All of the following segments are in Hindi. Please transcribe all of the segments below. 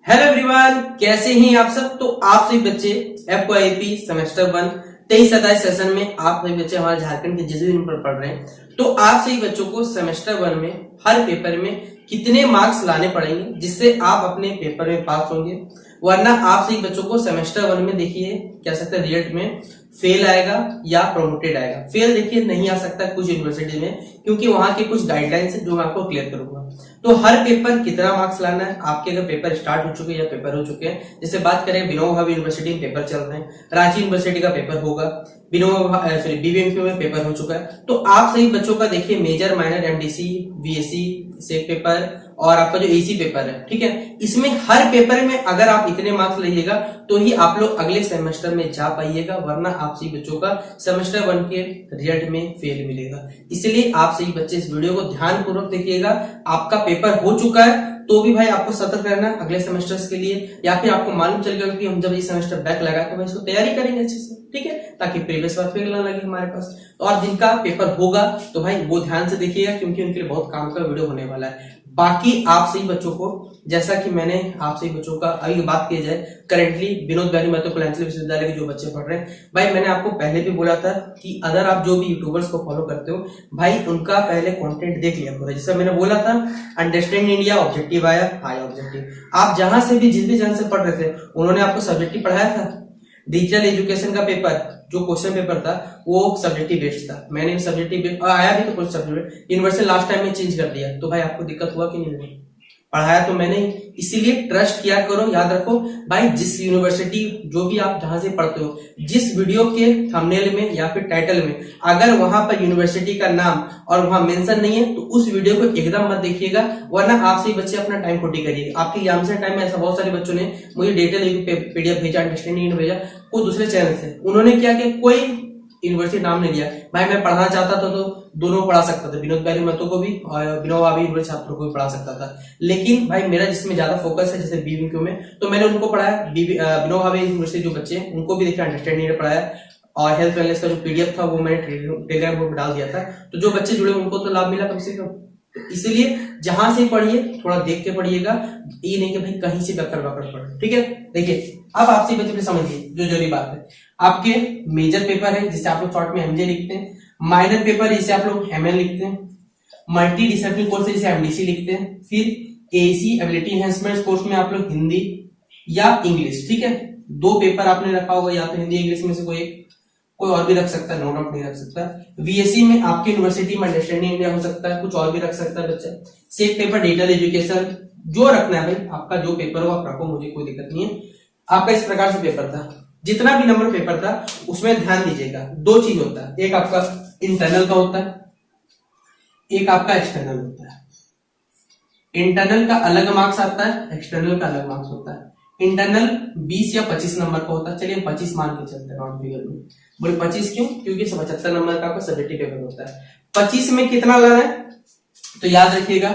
हेलो एवरीवन, कैसे हैं आप सब। तो आप सभी बच्चे एफवाईपी सेमेस्टर 1 23-27 सेशन में आप सभी बच्चे हमारे झारखंड के जिस भी पर पढ़ रहे हैं, तो आप सभी बच्चों को सेमेस्टर 1 में हर पेपर में कितने मार्क्स लाने पड़ेंगे जिससे आप अपने पेपर में पास होंगे। वरना आप सभी बच्चों को सेमेस्टर 1 में देखिए क्या सकता है, रिजल्ट में फेल आएगा या प्रोमोटेड आएगा। फेल देखिए नहीं आ सकता कुछ यूनिवर्सिटी में, क्योंकि वहां के कुछ गाइडलाइंस है जो मैं आपको क्लियर करूंगा। तो हर पेपर कितना मार्क्स लाना है, आपके अगर पेपर स्टार्ट हो चुके हैं या पेपर हो चुके हैं, जैसे बात करें विनोबा भावे यूनिवर्सिटी में पेपर चल रहे हैं, रांची यूनिवर्सिटी का पेपर होगा, बीबीएमक्यू में पेपर हो चुका है। तो आप सभी बच्चों का देखिए मेजर माइनर एमडीसी बीएससी सेक पेपर और आपका जो एसी पेपर है, ठीक है, इसमें हर पेपर में अगर आप इतने मार्क्स लाइएगा तो ही आप लोग अगले सेमेस्टर में जा पाइएगा, वरना आप सभी बच्चों का सेमेस्टर 1 के रिजल्ट में फेल मिलेगा। इसलिए आप सभी बच्चे इस वीडियो को ध्यान पूर्वक देखिएगा। आपका पेपर हो चुका है तो भी भाई आपको सतर्क रहना है अगले सेमेस्टर्स के लिए, या फिर आपको मालूम चल गया कि हम जब ये सेमेस्टर बैक लगा तो भाई इसको तैयारी करेंगे अच्छे से, ठीक है, ताकि प्रीवियस बार फेल ना लगे हमारे पास। और जिनका पेपर होगा तो भाई वो ध्यान से देखिएगा, क्योंकि उनके लिए बहुत काम का वीडियो होने वाला है। बाकी आप सही बच्चों को, जैसा कि मैंने आप सही बच्चों का अभी बात की जाए, करेंटली विनोद बिहारी महतो कल्याण विश्वविद्यालय के जो बच्चे पढ़ रहे हैं, भाई मैंने आपको पहले भी बोला था कि अगर आप जो भी यूट्यूबर्स को फॉलो करते हो भाई उनका पहले कंटेंट देख लिया करो। जैसे मैंने बोला था अंडरस्टैंड इंडिया ऑब्जेक्टिव आया, हाई ऑब्जेक्टिव, आप जहां से भी जिस भी जन से पढ़ रहे थे उन्होंने आपको सब्जेक्टिव पढ़ाया था। डिजिटल एजुकेशन का पेपर जो क्वेश्चन पेपर था वो सब्जेक्टिव बेस्ड था, मैंने सब्जेक्टिव आया भी तो कुछ सब्जेक्ट यूनिवर्सल लास्ट टाइम में चेंज कर दिया, तो भाई आपको दिक्कत हुआ कि नहीं? पढ़ाया तो मैंने, इसीलिए ट्रस्ट किया करो। याद रखो भाई, जिस यूनिवर्सिटी जो भी आप जहां से पढ़ते हो, जिस वीडियो के थंबनेल में या फिर टाइटल में अगर वहां पर यूनिवर्सिटी का नाम और वहां मेंशन नहीं है तो उस वीडियो को एकदम मत देखिएगा, वरना आप सही बच्चे अपना टाइम खोटी करिएगा। आपके एग्जाम से टाइम में ऐसा बहुत सारे बच्चों ने मुझे डिटेल पीडीएफ भेजा, अंडरस्टैंडिंग भेजा, कोई दूसरे चैनल से, उन्होंने क्या किया, कोई यूनिवर्सिटी नाम नहीं लिया। भाई मैं पढ़ना चाहता था तो दोनों पढ़ा सकता था, विनोद बिहारी महतो को भी और विनोबा भावे यूनिवर्सिटी छात्रों को भी पढ़ा सकता था। लेकिन भाई मेरा जिसमें ज्यादा फोकस है, जैसे बीबीएमक्यू में, तो मैंने उनको पढ़ाया। विनोबा भावे यूनिवर्सिटी जो बच्चे हैं उनको भी देखिए अंडरस्टैंडिंग ने पढ़ाया, और हेल्थ वेलनेस का जो पीडीएफ था वो मैंने टेलीग्राम ग्रुप में डाल दिया था। तो जो बच्चे जुड़े उनको तो लाभ मिला कम से कम। इसलिए जहां से पढ़िए थोड़ा देख के पढ़िएगा, ये नहीं कि भाई कहीं से बकर बकर पढ़ो, ठीक है। देखिए अब आपसे बच्चे समझिए जो जरूरी बात है, आपके मेजर पेपर है जिसे आप लोग शॉर्ट में एमजे लिखते हैं, माइनर पेपर है जिसे आप लोग एमएल लिखते हैं, मल्टी डिसिप्लिन कोर्स है जिसे एमडीसी लिखते हैं, फिर एसी एबिलिटी एनहांसमेंट कोर्स में आप लोग हिंदी या इंग्लिश, ठीक है, दो पेपर आपने रखा होगा, या तो हिंदी इंग्लिश में से कोई और भी रख सकता है, नो डाउट नहीं रख सकता। वीएससी में आपकी यूनिवर्सिटी में अंडरस्टैंडिंग इंडिया हो सकता है, कुछ और भी रख सकता है बच्चा। सेक पेपर डिजिटल एजुकेशन, जो रखना है भाई आपका जो पेपर हो आप रखो, मुझे कोई दिक्कत नहीं है। आपका इस प्रकार से पेपर था, जितना भी नंबर पेपर था उसमें ध्यान दीजिएगा, दो चीज होता है, एक आपका इंटरनल का होता है, एक आपका एक्सटर्नल होता है। इंटरनल का अलग मार्क्स आता है, एक्सटर्नल का अलग मार्क्स होता है। इंटरनल 20 या 25 नंबर का होता है, चलिए 25 मान के चलते हैं राउंड फिगर में। बोले 25 क्यों? क्योंकि 75 नंबर का आपका सब्जेक्टिव पेपर होता है। 25 में कितना लाना है तो याद रखिएगा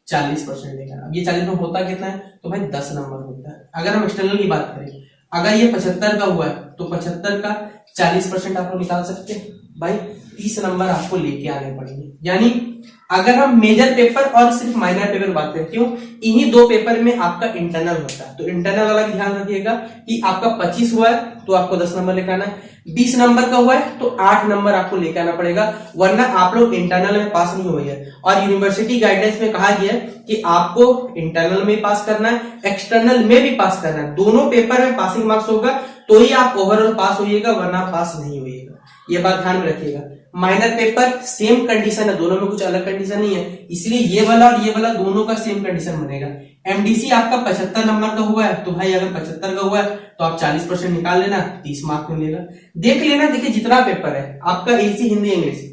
40% लेगा। अब ये 40 में होता कितना है तो भाई 10 नंबर होता है। अगर हम एक्सटर्नल की बात करें, अगर ये 75 का हुआ है तो 75 का 40% आप लोग निकाल सकते हैं, भाई 30 नंबर आपको लेके आने पड़ेंगे। यानी अगर हम मेजर पेपर और सिर्फ माइनर पेपर बात करें, क्यों, इन्हीं दो पेपर में आपका इंटरनल होता है, तो इंटरनल वाला भी ध्यान रखिएगा कि आपका 25 हुआ है तो आपको 10 नंबर लेकर आना है, 20 नंबर का हुआ है तो 8 नंबर आपको लेकर आना पड़ेगा, वरना आप लोग इंटरनल में पास नहीं होंगे। और यूनिवर्सिटी गाइडेंस में कहा गया है कि आपको इंटरनल में पास करना है, एक्सटर्नल में भी पास करना है, दोनों पेपर में पासिंग मार्क्स होगा तो ही आप ओवरऑल पास होइएगा, वरना पास नहीं होइएगा। ये बात ध्यान में रखिएगा। माइनर पेपर सेम कंडीशन है, दोनों में कुछ अलग कंडीशन नहीं है, इसलिए ये वाला और ये वाला दोनों का सेम कंडीशन बनेगा। एमडीसी आपका 75 नंबर का हुआ है तो भाई अगर 75 का हुआ है तो आप 40% निकाल लेना, 30 मार्क्स मिलेगा। देख लेना, देखिए जितना पेपर है आपका एसी हिंदी इंग्लिश,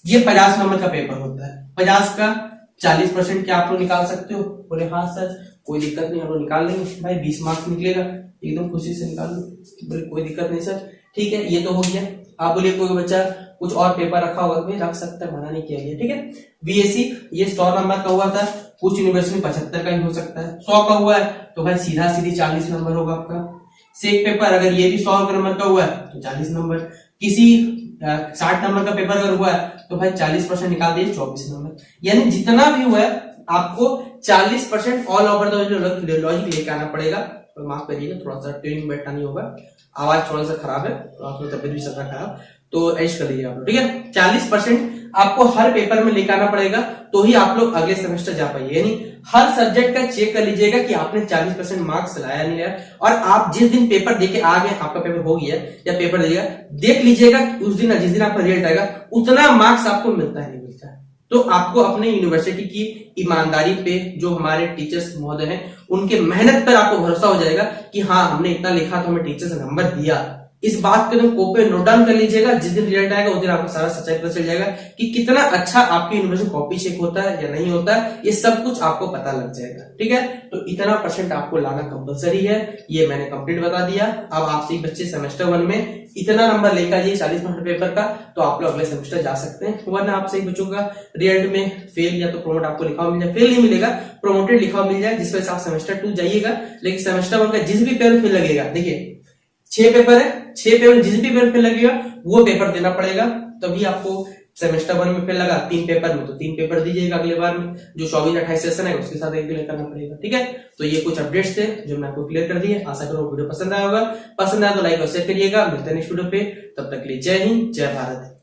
ये 50 नंबर का पेपर होता है, 50 का 40% क्या आप लोग निकाल सकते हो? बोले हाँ सर कोई दिक्कत नहीं, हम लोग निकाल लेंगे। भाई 20 मार्क्स निकलेगा, एकदम खुशी से निकाल लो। बोले कोई दिक्कत नहीं सर, ठीक है, ये तो हो गया। आप बोलिए कोई बच्चा कुछ और पेपर रखा होगा तो रख सकता है, मना नहीं किया गया, ठीक है। बीएससी ये 100 नंबर का हुआ था, कुछ यूनिवर्सिटी में 75 का ही हो सकता है। 100 का हुआ है तो भाई सीधा सीधी 40 नंबर होगा आपका। सेक पेपर अगर ये भी 100 नंबर का हुआ है तो 40 नंबर। किसी 60 नंबर का पेपर अगर हुआ है तो भाई 40% निकाल दिए 24 नंबर। यानी जितना भी हुआ है आपको 40% ऑल ओवर द लॉजिक लेके आना पड़ेगा। तो माफ करिएगा, थोड़ा सा ट्यूनिंग बैठा नहीं होगा, आवाज थोड़ा सा खराब है, आपको तबियत भी सबका खराब, तो ऐश कर लीजिए आप लोग, ठीक है। 40% आपको हर पेपर में लेके आना पड़ेगा, तो ही आप लोग अगले सेमेस्टर जा पाइए। यानी हर सब्जेक्ट का चेक कर लीजिएगा कि आपने 40% मार्क्स लाया नहीं लाया, और आप जिस दिन पेपर देके आ गए, आपका पेपर हो गया या पेपर देगा, देख लीजिएगा उस दिन जिस दिन आपका रिजल्ट आएगा उतना मार्क्स आपको मिलता है नहीं मिलता है। तो आपको अपने यूनिवर्सिटी की ईमानदारी पे, जो हमारे टीचर्स महोदय हैं उनके मेहनत पर आपको भरोसा हो जाएगा कि हाँ हमने इतना लिखा तो हमें टीचर्स ने नंबर दिया। इस बात को तुम कॉपी नोट डाउन कर लीजिएगा, जिस दिन रिजल्ट आएगा उस दिन आपको सारा सच्चाई पता चल जाएगा कि कितना अच्छा आपकी यूनिवर्सिटी कॉपी चेक होता है या नहीं होता है, ये सब कुछ आपको पता लग जाएगा, ठीक है। तो इतना परसेंट आपको लाना कंपलसरी है, ये मैंने कंप्लीट बता दिया। अब आपसे बच्चे सेमेस्टर 1 में इतना नंबर लेकर आइए 40 नंबर पेपर का, तो आप लोग अगले सेमेस्टर जा सकते हैं। वरना आपसे बच्चों का रिजल्ट में फेल या तो प्रोमोट आपको लिखा हुआ मिल जाए, फेल नहीं मिलेगा, प्रोमोटेड लिखा हुआ मिल जाए, जिस वजह से आप सेमेस्टर 2 जाइएगा। लेकिन सेमेस्टर 1 का जिस भी पेपर फेल लगेगा, देखिए 6 पेपर है, 6 पेपर जिस भी पेपर फेल लगेगा वो पेपर देना पड़ेगा, तभी आपको सेमेस्टर 1 में फेल लगा 3 पेपर में, तो 3 पेपर दीजिएगा अगले बार में, जो 24-28 सेशन है उसके साथ एक क्लियर करना पड़ेगा, ठीक है। तो ये कुछ अपडेट्स थे जो मैं आपको क्लियर कर दिए। आशा करो वीडियो पसंद आया होगा, पसंद आया तो लाइक और शेयर करिएगा। मिलते हैं नेक्स्ट वीडियो पे, तब तक के लिए जय हिंद, जय भारत।